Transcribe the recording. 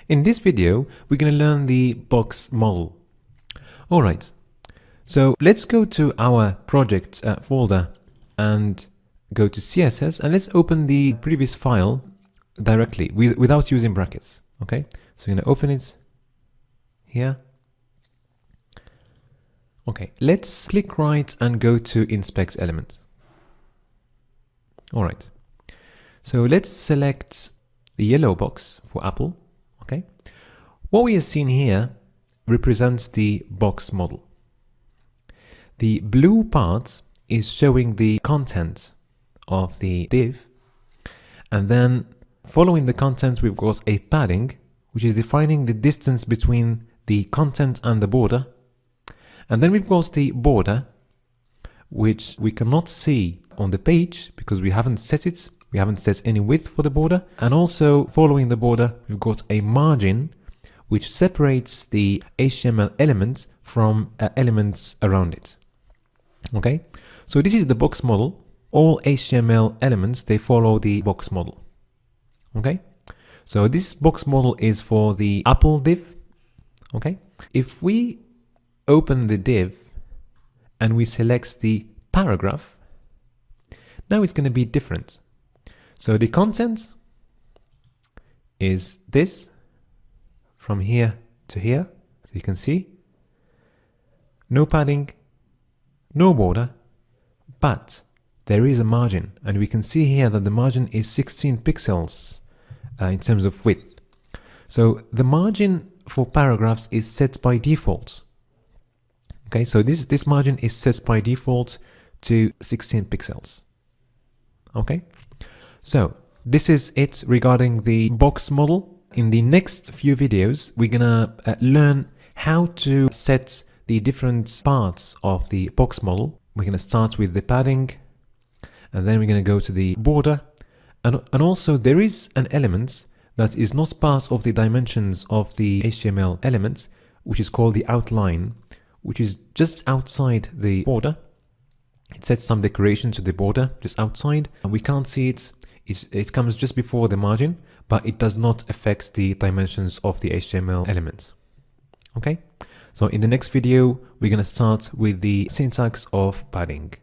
In this video, we're going to learn the box model. Alright, so let's go to our project folder and go to CSS, and let's open the previous file directly without using brackets. Okay, so we're going to open it here. Okay, let's click right and go to inspect element. Alright, so let's select the yellow box for Apple. Okay, what we are seeing here represents the box model. The blue part is showing the content of the div, and then following the content we've got a padding, which is defining the distance between the content and the border, and then we've got the border, which we cannot see on the page because we haven't set it. We haven't set any width for the border, and also following the border we've got a margin which separates the HTML element from elements around it. Okay, so this is the box model. All HTML elements, they follow the box model. Okay, so this box model is for the Apple div. Okay, if we open the div and we select the paragraph, now it's going to be different. So the content is this from here to here, so you can see no padding, no border, but there is a margin, and we can see here that the margin is 16 pixels in terms of width. So the margin for paragraphs is set by default. Okay, so this margin is set by default to 16 pixels. Okay, so this is it regarding the box model. In the next few videos, we're gonna learn how to set the different parts of the box model. We're gonna start with the padding, and then we're gonna go to the border, and also there is an element that is not part of the dimensions of the HTML element, which is called the outline, which is just outside the border. It sets some decoration to the border just outside, and we can't see it. It comes just before the margin, but it does not affect the dimensions of the HTML element. Okay, so in the next video, we're going to start with the syntax of padding.